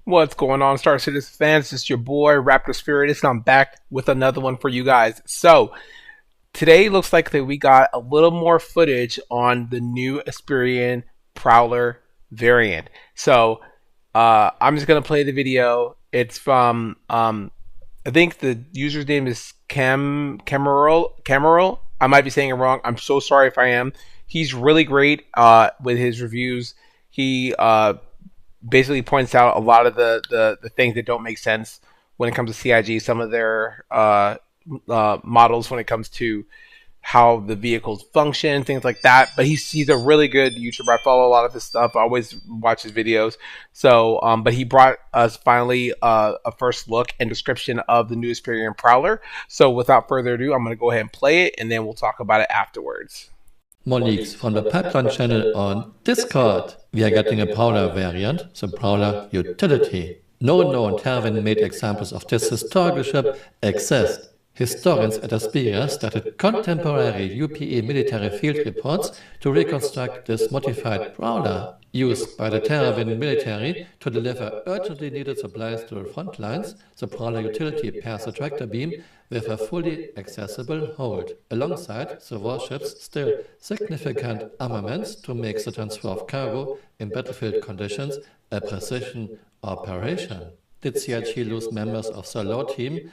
What's going on, Star Citizen fans? It's your boy Raptor Spiritus, and I'm back with another one for you guys. So today looks like that we got a little more footage on the new Aspirian Prowler variant. So I'm just gonna play the video. It's from I think the user's name is Cameral. I might be saying it wrong. I'm so sorry if I am. He's really great with his reviews. He basically points out a lot of the things that don't make sense when it comes to CIG, some of their models when it comes to how the vehicles function, things like that. But he's a really good YouTuber. I follow a lot of his stuff. I always watch his videos. So, but he brought us finally a first look and description of the new Aspirian Prowler. So without further ado, I'm going to go ahead and play it, and then we'll talk about it afterwards. More leaks from the Pipeline channel on Discord. We are getting a Prowler variant, the Prowler Utility. No known Terran-made examples of this historical ship exist. Historians at Asperia started contemporary UPE military field reports to reconstruct this modified Prowler, used by the Terran military to deliver urgently needed supplies to the front lines. The Prowler Utility pairs a tractor beam with a fully accessible hold, alongside the warship's still significant armaments to make the transfer of cargo in battlefield conditions a precision operation. Did CIG lose members of the law team?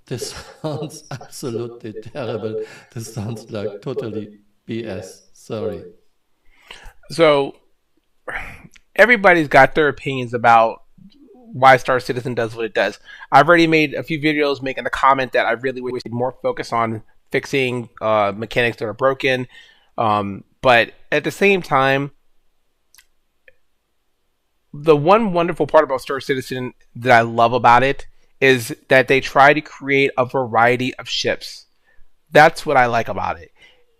This sounds absolutely terrible. This sounds like totally BS. Sorry. So everybody's got their opinions about why Star Citizen does what it does. I've already made a few videos making a comment that I really wish more focus on fixing mechanics that are broken. But at the same time, the one wonderful part about Star Citizen that I love about it is that they try to create a variety of ships. That's what I like about it.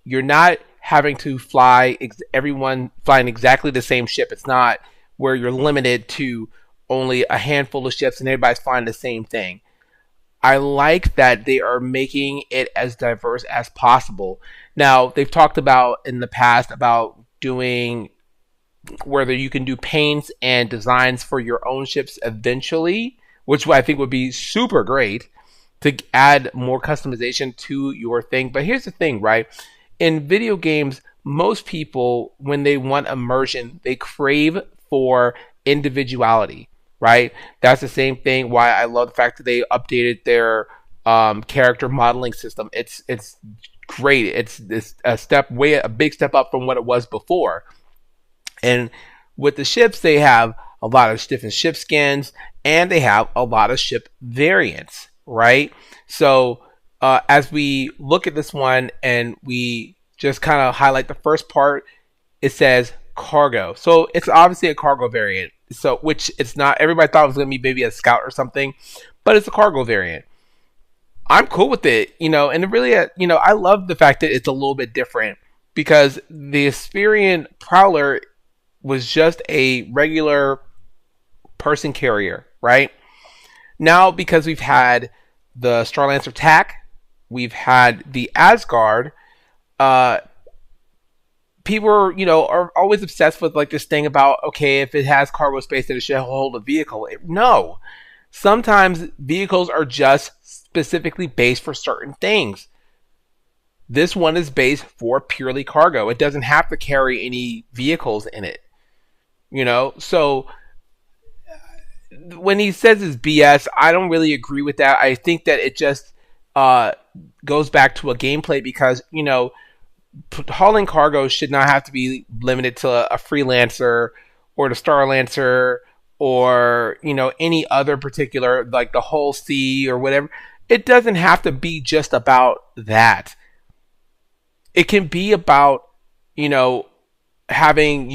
You're not having to fly everyone flying exactly the same ship. It's not where you're limited to only a handful of ships and everybody's flying the same thing. I like that they are making it as diverse as possible. Now, they've talked about in the past about doing whether you can do paints and designs for your own ships eventually, which I think would be super great to add more customization to your thing. But here's the thing, right? In video games, most people, when they want immersion, they crave for individuality, right? That's the same thing why I love the fact that they updated their character modeling system. It's great. It's a big step up from what it was before. And with the ships, they have a lot of different ship skins, and they have a lot of ship variants, right? So as we look at this one and we just kind of highlight the first part, it says cargo. So it's obviously a cargo variant. So which it's not. Everybody thought it was going to be maybe a scout or something, but it's a cargo variant. I'm cool with it, and it really, I love the fact that it's a little bit different because the Aspirian Prowler was just a regular person carrier, right? Now, because we've had the Starlancer TAC, we've had the Asgard, people are always obsessed with like this thing about, okay, if it has cargo space, then it should hold a vehicle. No. Sometimes vehicles are just specifically based for certain things. This one is based for purely cargo. It doesn't have to carry any vehicles in it. So when he says it's BS, I don't really agree with that. I think that it just goes back to a gameplay because, hauling cargo should not have to be limited to a freelancer or the Starlancer or, any other particular, like the whole sea or whatever. It doesn't have to be just about that. It can be about, having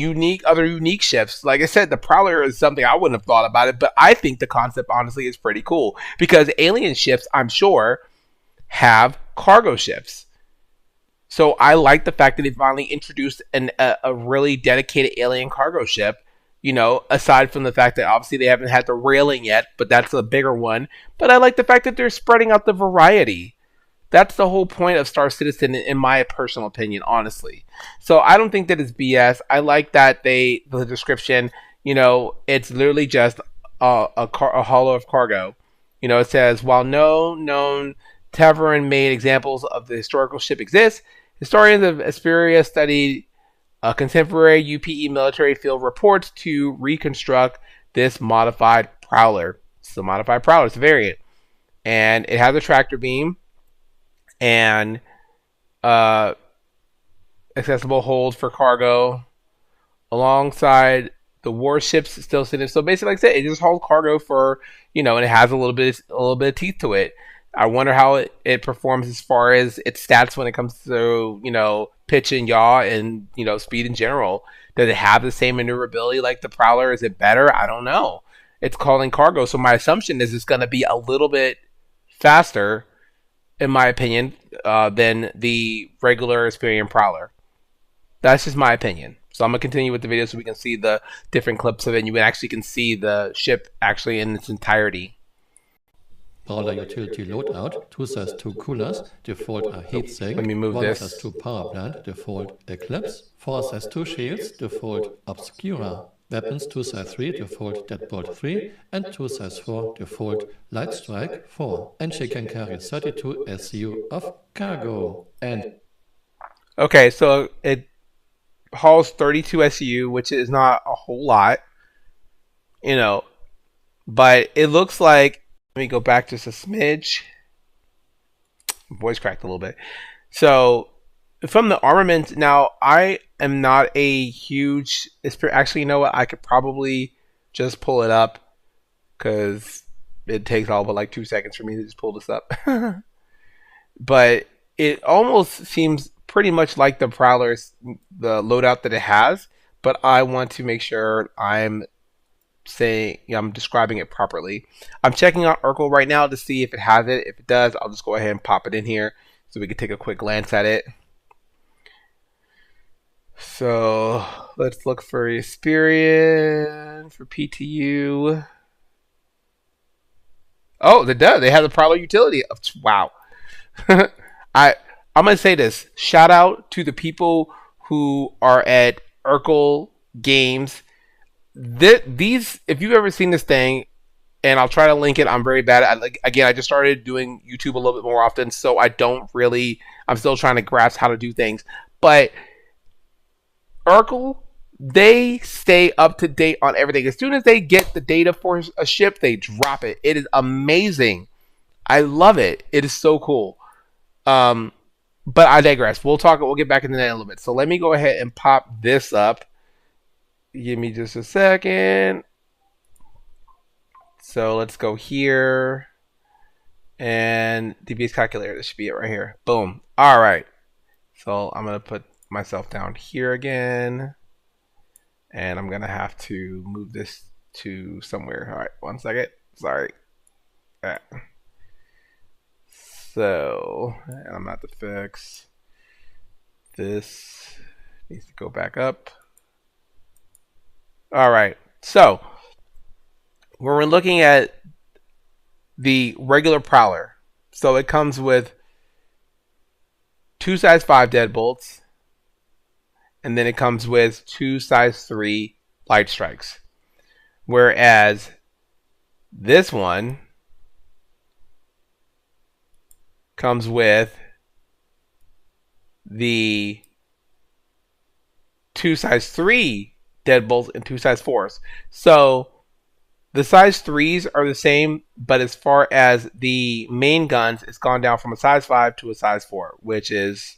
other unique ships. Like I said, the Prowler is something I wouldn't have thought about it, but I think the concept honestly is pretty cool because alien ships, I'm sure, have cargo ships. So I like the fact that they finally introduced a really dedicated alien cargo ship, aside from the fact that obviously they haven't had the railing yet, but that's a bigger one. But I like the fact that they're spreading out the variety. That's the whole point of Star Citizen, in my personal opinion, honestly. So I don't think that it's BS. I like that the description, it's literally just a hollow of cargo. It says, while no known Tavern-made examples of the historical ship exist, historians of Asperia studied contemporary UPE military field reports to reconstruct this modified Prowler. It's a modified Prowler. It's a variant. And it has a tractor beam and uh, accessible hold for cargo alongside the warships still sitting. So basically, like I said, it just holds cargo for, and it has a little bit of teeth to it. I wonder how it performs as far as its stats when it comes to, pitch and yaw and, speed in general. Does it have the same maneuverability like the Prowler? Is it better? I don't know. It's calling cargo, so my assumption is it's going to be a little bit faster, in my opinion, than the regular Asperian Prowler. That's just my opinion. So I'm going to continue with the video so we can see the different clips of it, and you actually can see the ship actually in its entirety. Prowler utility loadout, 2 size 2 coolers, default are heatsink. Let me move 1 this. size 2 power plant, default Eclipse. 4 size 2 shields, default Obscura. Weapons 2 size 3, default Deadbolt 3, and 2 size 4, default Light Strike 4. And she can carry 32 SU of cargo. And okay, so it hauls 32 SU, which is not a whole lot, but it looks like, let me go back just a smidge. Voice cracked a little bit. So from the armament, now I am not a huge, actually, you know what? I could probably just pull it up because it takes all but like 2 seconds for me to just pull this up. But it almost seems pretty much like the Prowler's, the loadout that it has, but I want to make sure I'm describing it properly. I'm checking out Urkel right now to see if it has it. If it does, I'll just go ahead and pop it in here so we can take a quick glance at it. So let's look for Experian, for PTU. Oh, they does. They have the Prowler utility. Wow. I'm gonna say this. Shout out to the people who are at Urkel Games. These, if you've ever seen this thing, and I'll try to link it. I'm very bad at it. Again, I just started doing YouTube a little bit more often, so I'm still trying to grasp how to do things. But Urkel, they stay up to date on everything. As soon as they get the data for a ship, they drop it. It is amazing. I love it. It is so cool. But I digress. We'll get back into that in a little bit. So let me go ahead and pop this up. Give me just a second. So let's go here. And DBS calculator. This should be it right here. Boom. All right. So I'm going to put myself down here again. And I'm going to have to move this to somewhere. All right. 1 second. Sorry. All right. So, and I'm going to have to fix this. Needs to go back up. All right. So, when we're looking at the regular Prowler, so it comes with 2 size 5 deadbolts, and then it comes with 2 size 3 light strikes. Whereas this one comes with the 2 size 3 deadbolts and 2 size 4s. So the size 3s are the same, but as far as the main guns, it's gone down from a size 5 to a size 4, which is,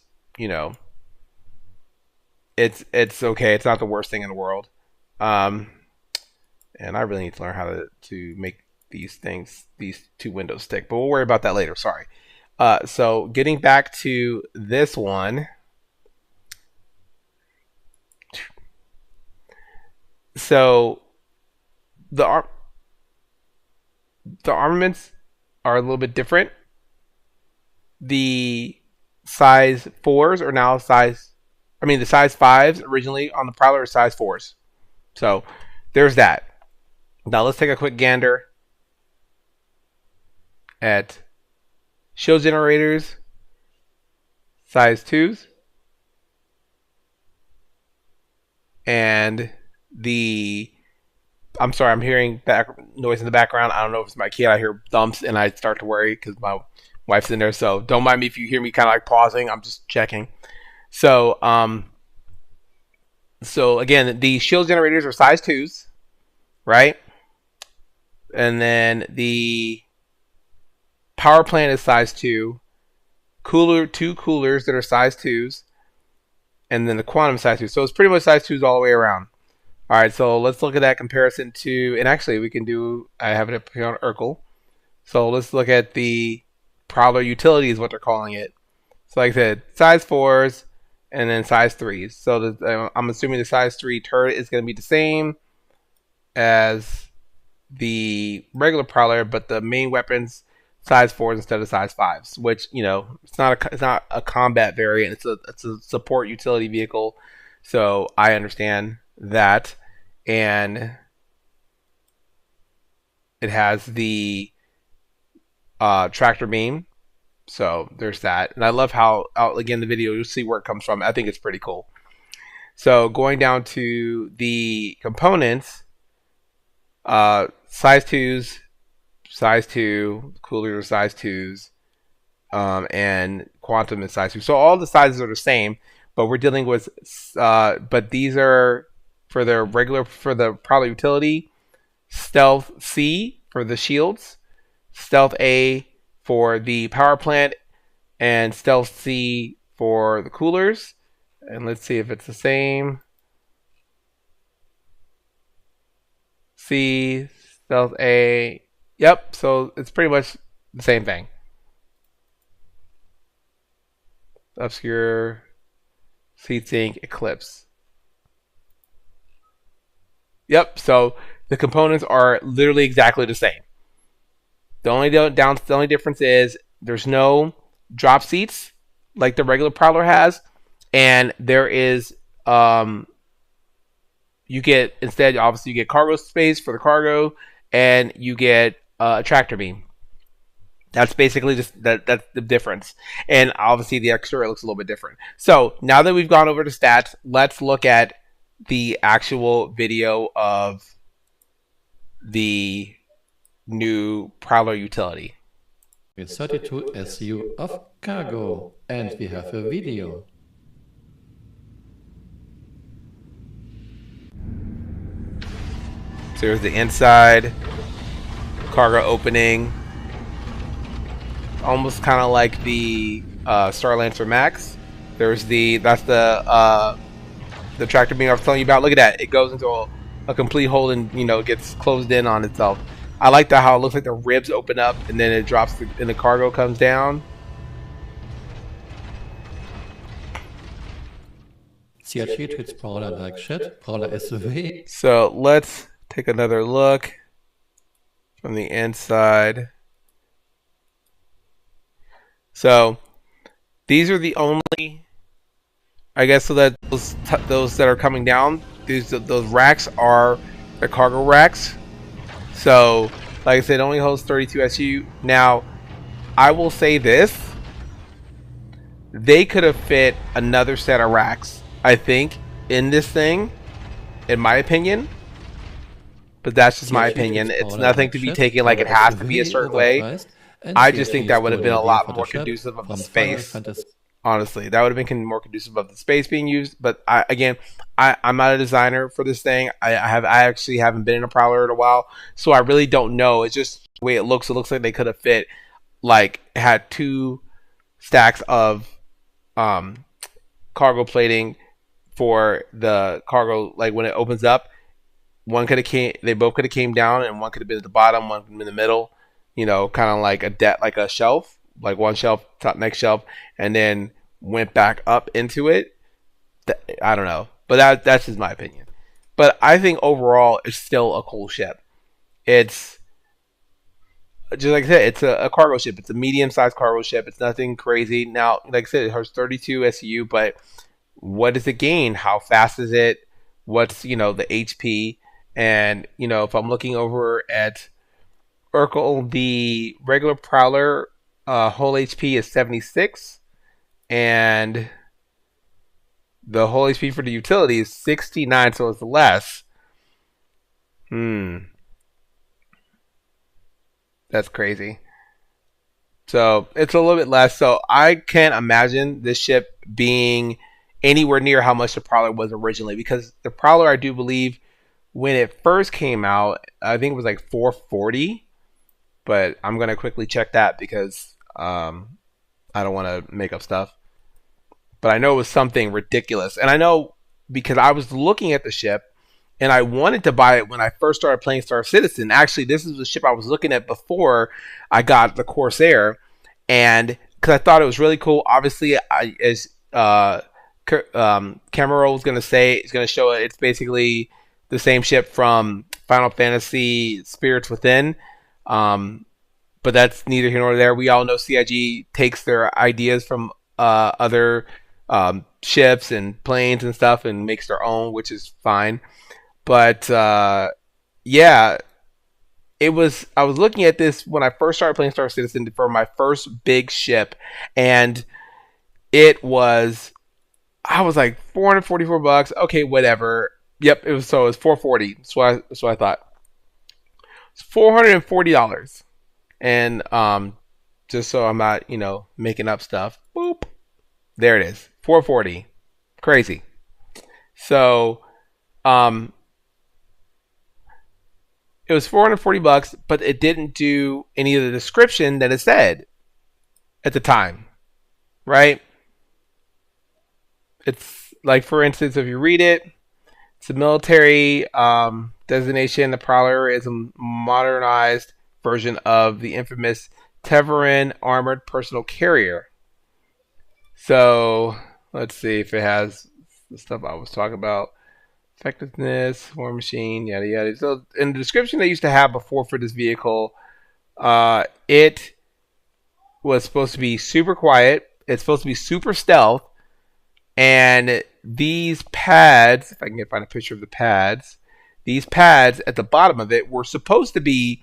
it's okay. It's not the worst thing in the world. And I really need to learn how to make these 2 windows stick, but we'll worry about that later. Sorry. So getting back to this one. So the armaments are a little bit different. The size 4s are now the size 5s originally on the Prowler are size 4s. So there's that. Now let's take a quick gander at shield generators, size 2s, and the I'm sorry, I'm hearing back noise in the background. I don't know if it's my kid. I hear thumps and I start to worry because my wife's in there. So don't mind me if you hear me kind of like pausing. I'm just checking. So so again, the shield generators are size twos, right? And then the power plant is size two. Two coolers that are size twos, and then the quantum size two. So it's pretty much size twos all the way around. All right, so let's look at that comparison to, and actually we can do. I have it up here on Urkel. So let's look at the Prowler utility is what they're calling it. So like I said, size fours and then size threes. So I'm assuming the size three turret is going to be the same as the regular Prowler, but the main weapons size fours instead of size fives. Which it's not a combat variant. It's a support utility vehicle. So I understand that, and it has the tractor beam. So there's that, and I love how again the video you'll see where it comes from. I think it's pretty cool. So going down to the components, size twos, size two, cooler are size twos, and quantum is size two. So all the sizes are the same, but we're dealing with, but these are for the Prowler utility, Stealth C for the shields, Stealth A for the power plant, and Stealth C for the coolers. And let's see if it's the same. C, Stealth A. Yep, so it's pretty much the same thing. Obscure, Heatsink, Eclipse. Yep, so the components are literally exactly the same. The only difference is there's no drop seats like the regular Prowler has, and there is you get instead obviously you get cargo space for the cargo, and you get a tractor beam. That's basically just that's the difference, and obviously the exterior looks a little bit different. So now that we've gone over the stats, let's look at the actual video of the new Prowler utility. With 32 SU of cargo, and we have a video. So here's the inside, cargo opening, almost kind of like the Star Lancer Max. That's the tractor beam I was telling you about. Look at that, it goes into a complete hole and gets closed in on itself. I like that how it looks like the ribs open up and then it drops and the cargo comes down. CRG treats Prowler like shit. Prowler is way. So let's take another look from the inside. So these are the only, I guess, so that those that are coming down, those racks are the cargo racks. So like I said, it only holds 32 SU. Now I will say this, they could have fit another set of racks, I think, in this thing, in my opinion. But that's just my opinion. It's nothing to be taken like it has to be a certain way. I just think that would have been a lot more conducive of the space. Honestly, that would have been more conducive of the space being used. But I'm not a designer for this thing. I actually haven't been in a Prowler in a while, so I really don't know. It's just the way it looks. It looks like they could have fit, like, had two stacks of cargo plating for the cargo. Like when it opens up, they both could have came down, and one could have been at the bottom, one in the middle. Kind of like a shelf. Like one shelf, top next shelf, and then went back up into it. I don't know, but that's just my opinion. But I think overall, it's still a cool ship. It's just like I said, it's a cargo ship. It's a medium-sized cargo ship. It's nothing crazy. Now, like I said, it has 32 SU, but what does it gain? How fast is it? What's the HP? And if I'm looking over at Urkel, the regular Prowler whole HP is 76, and the whole HP for the utility is 69, so it's less. Hmm, that's crazy. So it's a little bit less. So I can't imagine this ship being anywhere near how much the Prowler was originally, because the Prowler, I do believe, when it first came out, I think it was like 440. But I'm gonna quickly check that because I don't want to make up stuff. But I know it was something ridiculous, and I know because I was looking at the ship and I wanted to buy it when I first started playing Star Citizen. Actually, this is the ship I was looking at before I got the Corsair, and because I thought it was really cool. Obviously, as Camero was going to say, it's going to show it. It's basically the same ship from Final Fantasy Spirits Within. Um, but that's neither here nor there. We all know CIG takes their ideas from other ships and planes and stuff and makes their own, which is fine. But yeah, it was. I was looking at this when I first started playing Star Citizen for my first big ship, and it was. I was like $444. Okay, whatever. Yep, it was. So it was 440. That's what I thought. It's $440, and just so I'm not making up stuff. Boop. There it is. 440. Crazy. So um it was $440, but it didn't do any of the description that it said at the time, right? It's like, for instance, if you read it, it's a military designation. The Prowler is a modernized version of the infamous Teverin armored personal carrier. So let's see if it has the stuff I was talking about. Effectiveness, war machine, yada yada. So in the description they used to have before for this vehicle, it was supposed to be super quiet. It's supposed to be super stealth, and these pads, if I can find a picture of the pads, these pads at the bottom of it were supposed to be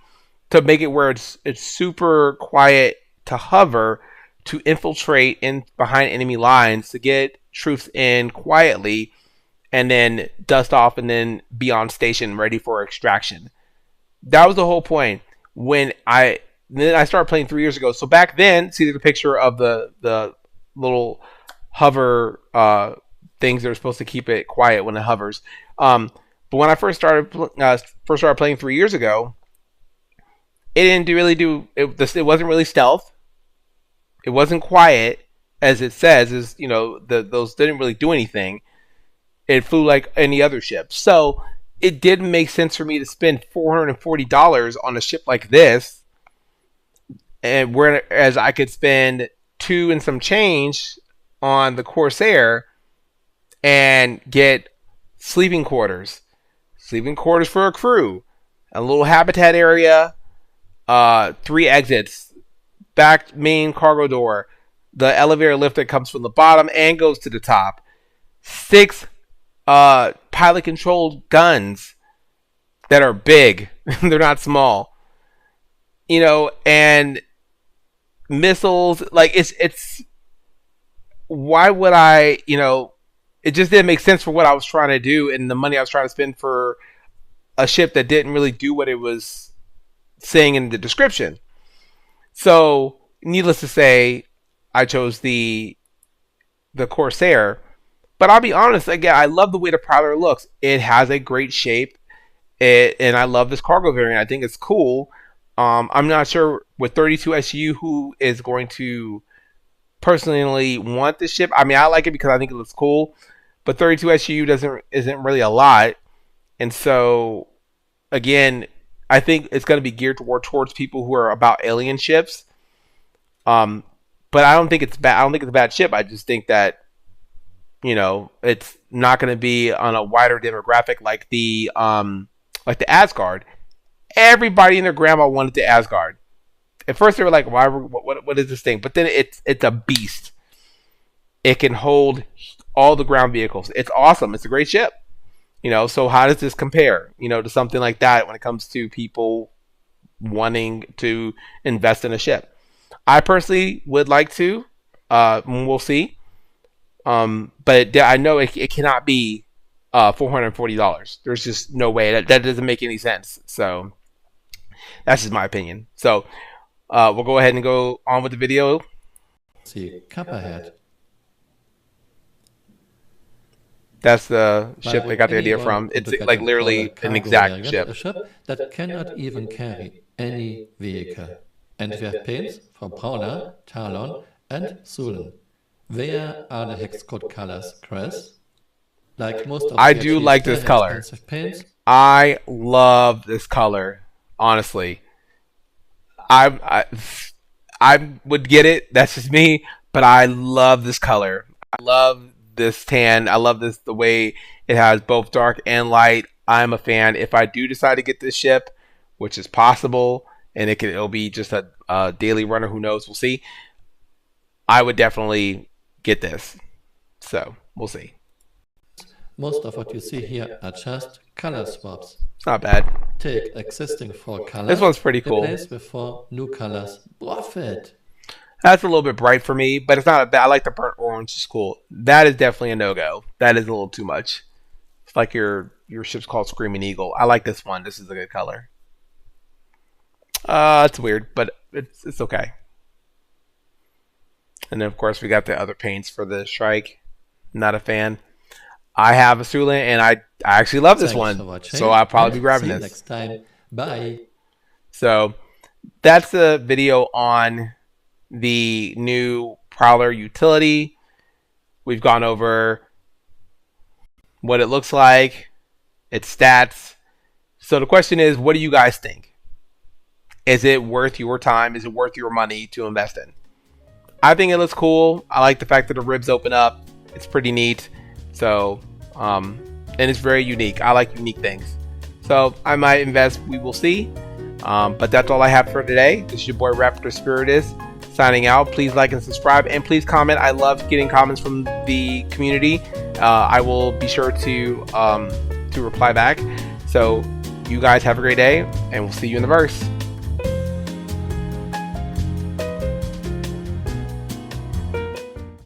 to make it where it's super quiet to hover, to infiltrate in behind enemy lines, to get troops in quietly, and then dust off and then be on station ready for extraction. That was the whole point. When I started playing 3 years ago. So back then, see the picture of the little hover things that are supposed to keep it quiet when it hovers. But when I first started playing 3 years ago, it didn't really do it. It wasn't really stealth. It wasn't quiet as it says. Is those didn't really do anything. It flew like any other ship. So it didn't make sense for me to spend $440 on a ship like this, and whereas I could spend two and some change on the Corsair and get sleeping quarters for a crew, a little habitat area, three exits, back main cargo door, the elevator lift that comes from the bottom and goes to the top, six pilot controlled guns that are big. They're not small. And missiles. Like, it's why would I? It just didn't make sense for what I was trying to do and the money I was trying to spend for a ship that didn't really do what it was saying in the description. So, needless to say, I chose the Corsair. But I'll be honest, again, I love the way the Prowler looks. It has a great shape, and I love this cargo variant. I think it's cool. I'm not sure with 32 SU who is going to personally want this ship. I mean, I like it because I think it looks cool, but 32 SU isn't really a lot, and so again, I think it's going to be geared towards people who are about alien ships. Um, but I don't think it's bad. I don't think it's a bad ship. I just think that it's not going to be on a wider demographic like the Asgard. Everybody and their grandma wanted the Asgard. At first they were like, "Why? What is this thing?" But then it's a beast. It can hold all the ground vehicles. It's awesome. It's a great ship. So how does this compare? To something like that when it comes to people wanting to invest in a ship. I personally would like to. We'll see. But I know it cannot be $440. There's just no way that doesn't make any sense. So that's just my opinion. So we'll go ahead and go on with the video. See Copperhead. That's the ship they got the idea from. It's like literally an exact ship. A ship that cannot even carry any vehicle. And we have paints for Prowler, Talon, and Sulan. Where are the hex code colors, Chris? Like most of I do like this color. Paints. I love this color. Honestly, I would get it. That's just me. But I love this color. I love this tan. I love the way it has both dark and light. I'm a fan. If I do decide to get this ship, which is possible, and it'll be just a daily runner, who knows, we'll see, I would definitely get this. So we'll see. Most of what you see here are just color swaps. It's not bad. Take existing 4 colors. This one's pretty cool. Replace with 4 new colors. Profit. That's a little bit bright for me, but it's not bad. I like the burnt orange. It's cool. That is definitely a no-go. That is a little too much. It's like your ship's called Screaming Eagle. I like this one. This is a good color. It's weird, but it's okay. And then, of course, we got the other paints for the Shrike. Not a fan. I have a Sulan, and I actually love this one. So I'll probably be grabbing this. Next time. Bye. So that's the video on the new Prowler utility. We've gone over what it looks like, its stats. So the question is, what do you guys think? Is it worth your time? Is it worth your money to invest in? I think it looks cool. I like the fact that the ribs open up. It's pretty neat. So, and it's very unique. I like unique things. So I might invest. We will see. But that's all I have for today. This is your boy Raptor Spiritus signing out. Please like and subscribe, and please comment. I love getting comments from the community. I will be sure to reply back. So you guys have a great day, and we'll see you in the verse.